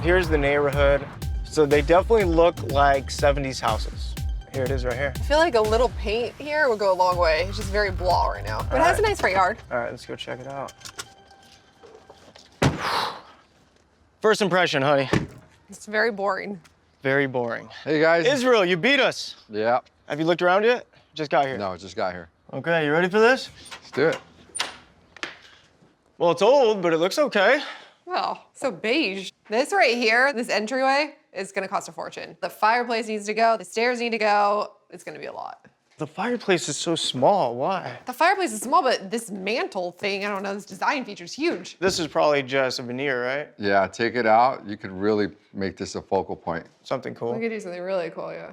Here's the neighborhood. So they definitely look like 70s houses. Here it is right here. I feel like a little paint here would go a long way. It's just very blah right now. But it has a nice front yard. All right, let's go check it out. First impression, honey. It's very boring. Very boring. Hey guys. Israel, you beat us. Yeah. Have you looked around yet? Just got here. No, just got here. Okay, you ready for this? Let's do it. Well, it's old, but it looks okay. Oh, so beige. This right here, this entryway, is gonna cost a fortune. The fireplace needs to go, the stairs need to go. It's gonna be a lot. The fireplace is so small, why? The fireplace is small, but this mantle thing, I don't know, this design feature is huge. This is probably just a veneer, right? Yeah, take it out. You could really make this a focal point. Something cool. We could do something really cool, yeah.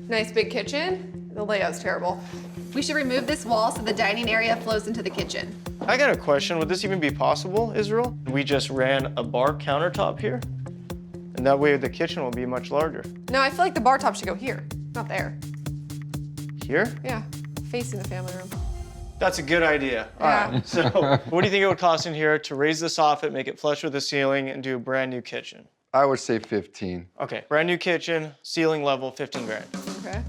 Nice big kitchen. The layout's terrible. We should remove this wall so the dining area flows into the kitchen. I got a question. Would this even be possible, Israel? We just ran a bar countertop here, and that way the kitchen will be much larger. No, I feel like the bar top should go here, not there. Here? Yeah, facing the family room. That's a good idea. All Yeah. right. So what do you think it would cost in here to raise the soffit, make it flush with the ceiling, and do a brand new kitchen? I would say 15. Okay, brand new kitchen, ceiling level, 15 grand. Okay.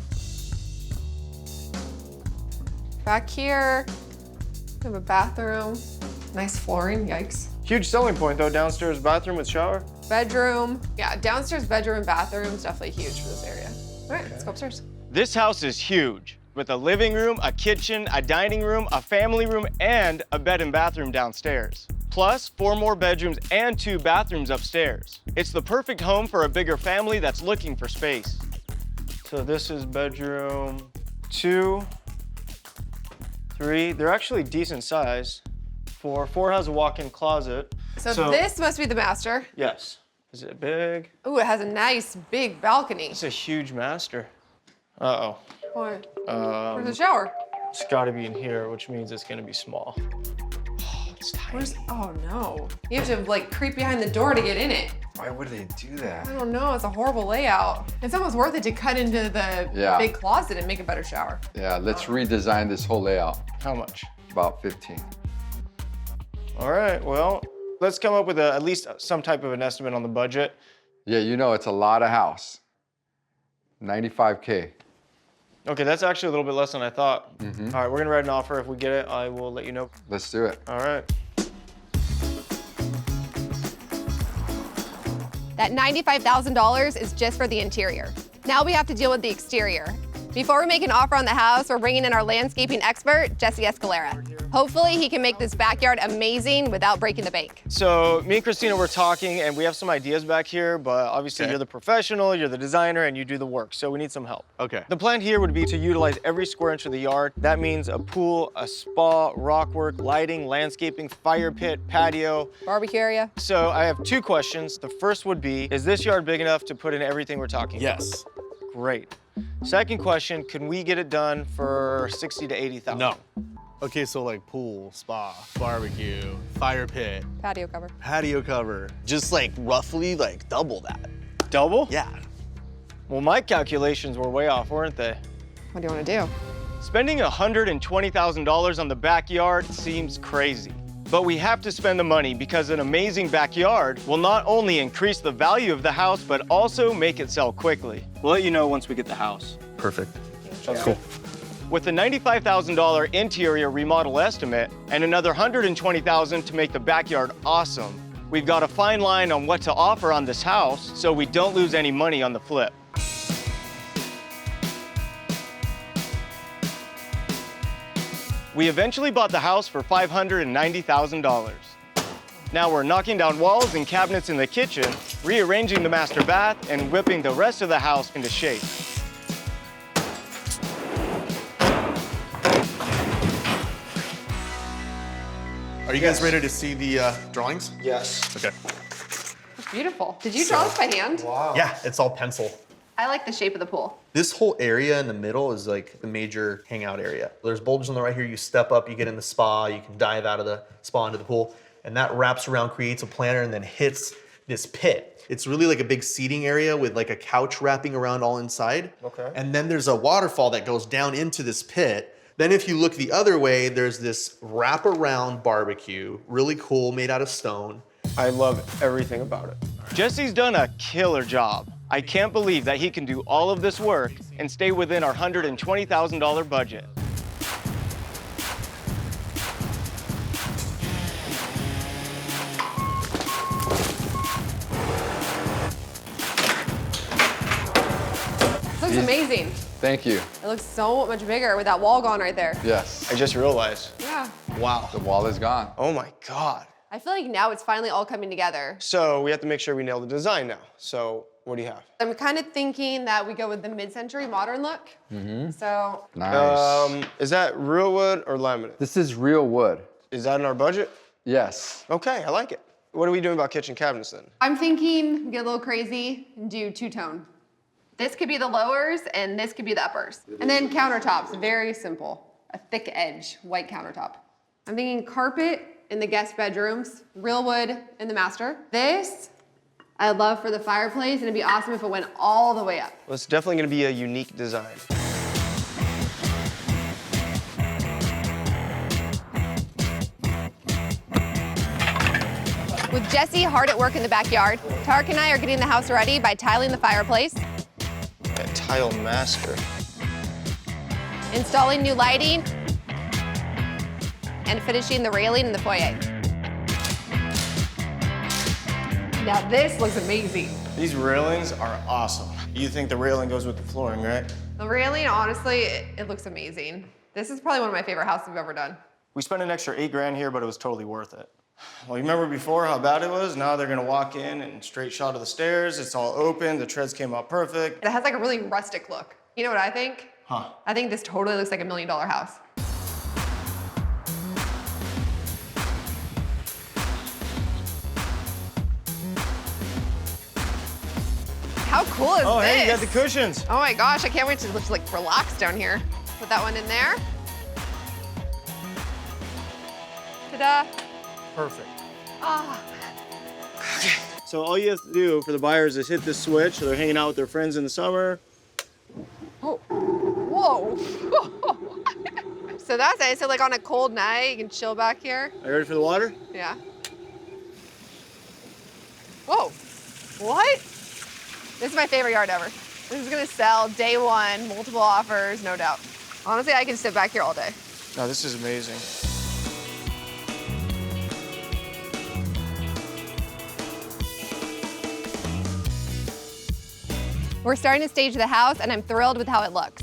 Back here, we have a bathroom. Nice flooring, yikes. Huge selling point though, downstairs bathroom with shower. Bedroom. Yeah, downstairs bedroom and bathroom is definitely huge for this area. All right, let's go upstairs. This house is huge, with a living room, a kitchen, a dining room, a family room, and a bed and bathroom downstairs. Plus 4 more bedrooms and 2 bathrooms upstairs. It's the perfect home for a bigger family that's looking for space. So this is bedroom 2, 3. They're actually decent size. 4 has a walk-in closet. So this must be the master. Yes. Is it big? Ooh, it has a nice big balcony. It's a huge master. Uh-oh. What? Where's the shower? It's gotta be in here, which means it's gonna be small. Oh, it's tiny. Oh no. You have to like creep behind the door to get in it. Why would they do that? I don't know, it's a horrible layout. It's almost worth it to cut into the big closet and make a better shower. Yeah, let's redesign this whole layout. How much? About 15. All right, well, let's come up with at least some type of an estimate on the budget. Yeah, you know, it's a lot of house. 95K. Okay, that's actually a little bit less than I thought. All right, we're gonna write an offer. If we get it, I will let you know. Let's do it. All right. That $95,000 is just for the interior. Now we have to deal with the exterior. Before we make an offer on the house, we're bringing in our landscaping expert, Jesse Escalera. Hopefully he can make this backyard amazing without breaking the bank. So me and Christina were talking, and we have some ideas back here, but obviously you're the professional, you're the designer, and you do the work, so we need some help. Okay. The plan here would be to utilize every square inch of the yard. That means a pool, a spa, rock work, lighting, landscaping, fire pit, patio. Barbecue area. So I have 2 questions. The first would be, is this yard big enough to put in everything we're talking about? Yes. Great. Second question, can we get it done for 60 to 80,000? No. Okay, so like pool, spa, barbecue, fire pit, Patio cover. patio cover, just like roughly like double that. Double? Yeah. Well, my calculations were way off, weren't they? What do you want to do? Spending $120,000 on the backyard seems crazy. But we have to spend the money because an amazing backyard will not only increase the value of the house, but also make it sell quickly. We'll let you know once we get the house. Perfect. Sounds cool. With the $95,000 interior remodel estimate and another $120,000 to make the backyard awesome, we've got a fine line on what to offer on this house so we don't lose any money on the flip. We eventually bought the house for $590,000. Now we're knocking down walls and cabinets in the kitchen, rearranging the master bath, and whipping the rest of the house into shape. Are you guys ready to see the drawings? Yes. Okay. It's beautiful. Did you draw this by hand? Wow. Yeah, it's all pencil. I like the shape of the pool. This whole area in the middle is like the major hangout area. There's bulges on the right here. You step up, you get in the spa, you can dive out of the spa into the pool, and that wraps around, creates a planter, and then hits this pit. It's really like a big seating area with like a couch wrapping around all inside. Okay. And then there's a waterfall that goes down into this pit. Then if you look the other way, there's this wraparound barbecue, really cool, made out of stone. I love everything about it. Jesse's done a killer job. I can't believe that he can do all of this work and stay within our $120,000 budget. This looks amazing. Thank you. It looks so much bigger with that wall gone right there. Yes. I just realized. Yeah. Wow. The wall is gone. Oh my God. I feel like now it's finally all coming together. So we have to make sure we nail the design now. So what do you have? I'm kind of thinking that we go with the mid-century modern look. So Nice. Is that real wood or laminate? This is real wood. Is that in our budget? Yes. Okay, I like it. What are we doing about kitchen cabinets then? I'm thinking get a little crazy and do two-tone. This could be the lowers and this could be the uppers. And then countertops, very simple. A thick edge, white countertop. I'm thinking carpet in the guest bedrooms, real wood in the master. This, I'd love for the fireplace, and it'd be awesome if it went all the way up. Well, it's definitely gonna be a unique design. With Jesse hard at work in the backyard, Tarek and I are getting the house ready by tiling the fireplace, That tile master. installing new lighting, and finishing the railing in the foyer. Now this looks amazing. These railings are awesome. You think the railing goes with the flooring, right? The railing, honestly, it looks amazing. This is probably one of my favorite houses we've ever done. We spent an extra $8 grand here, but it was totally worth it. Well, you remember before how bad it was? Now they're gonna walk in and straight shot of the stairs. It's all open, the treads came out perfect. It has like a really rustic look. You know what I think? Huh. I think this totally looks like $1 million house. How cool is Oh, this? hey, you got the cushions. Oh my gosh, I can't wait to just like relax down here. Put that one in there. Ta-da. Perfect. Ah. So all you have to do for the buyers is hit this switch. So they're hanging out with their friends in the summer. Oh. Whoa. So that's nice. So like on a cold night, you can chill back here. Are you ready for the water? Yeah. Whoa. What? This is my favorite yard ever. This is gonna sell day one, multiple offers, no doubt. Honestly, I can sit back here all day. No, this is amazing. We're starting to stage the house, and I'm thrilled with how it looks.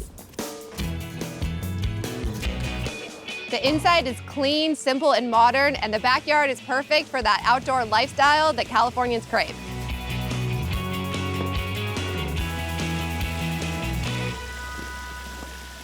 The inside is clean, simple, and modern, and the backyard is perfect for that outdoor lifestyle that Californians crave.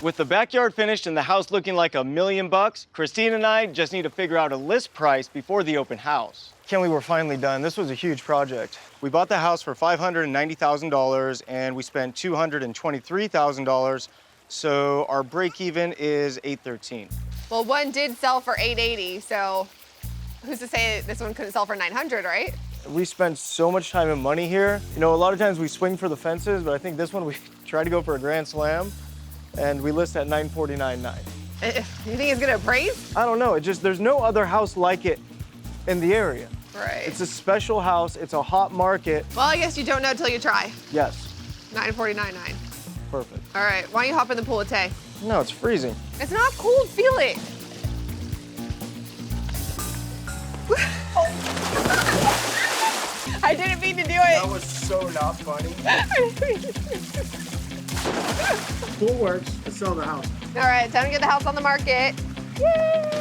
With the backyard finished and the house looking like $1 million, Christina and I just need to figure out a list price before the open house. Can't believe we're finally done. This was a huge project. We bought the house for $590,000 and we spent $223,000. So our break even is $813. Well, one did sell for $880, so who's to say this one couldn't sell for $900, right? We spent so much time and money here. You know, a lot of times we swing for the fences, but I think this one we tried to go for a grand slam and we list at $949,900. You think it's gonna appraise? I don't know, there's no other house like it in the area. Right. It's a special house, it's a hot market. Well, I guess you don't know till you try. Yes, $949.9. perfect. All right, why don't you hop in the pool with Tay? No, it's freezing. It's not cold, feel it. I didn't mean to do it. was so not funny. Pool works, let's sell the house. All right, time to get the house on the market. Yay!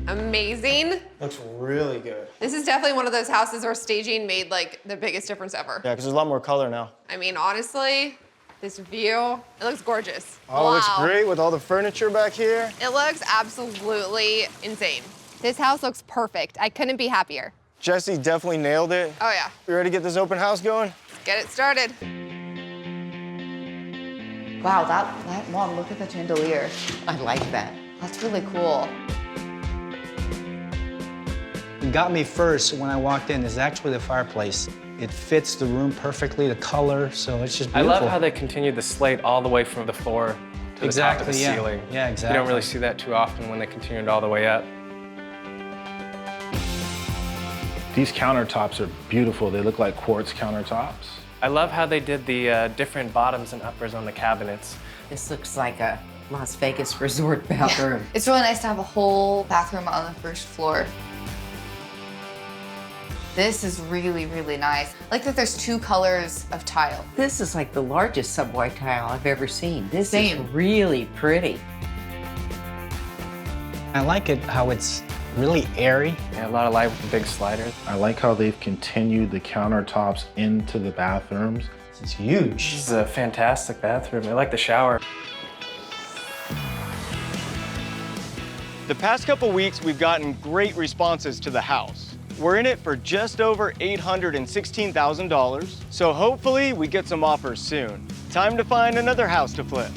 Amazing. Looks really good. This is definitely one of those houses where staging made like the biggest difference ever. Yeah, because there's a lot more color now. I mean, honestly, this view, it looks gorgeous. Oh, it looks great with all the furniture back here. It looks absolutely insane. This house looks perfect. I couldn't be happier. Jesse definitely nailed it. Oh yeah, You ready to get this open house going? get it started. Wow, that Mom, look at the chandelier. I like that. That's really cool. What got me first when I walked in is actually the fireplace. It fits the room perfectly, the color, so it's just I beautiful. love how they continued the slate all the way from the floor to the top of the yeah. ceiling. Yeah, You exactly. don't really see that too often when they continued all the way up. These countertops are beautiful. They look like quartz countertops. I love how they did the different bottoms and uppers on the cabinets. This looks like a Las Vegas resort bathroom. It's really nice to have a whole bathroom on the first floor. This is really, really nice. I like that there's 2 colors of tile. This is like the largest subway tile I've ever seen. This Same. is really pretty. I like it how it's really airy. Yeah, a lot of light with the big sliders. I like how they've continued the countertops into the bathrooms. It's huge. This is a fantastic bathroom. I like the shower. The past couple weeks, we've gotten great responses to the house. We're in it for just over $816,000, so hopefully we get some offers soon. Time to find another house to flip.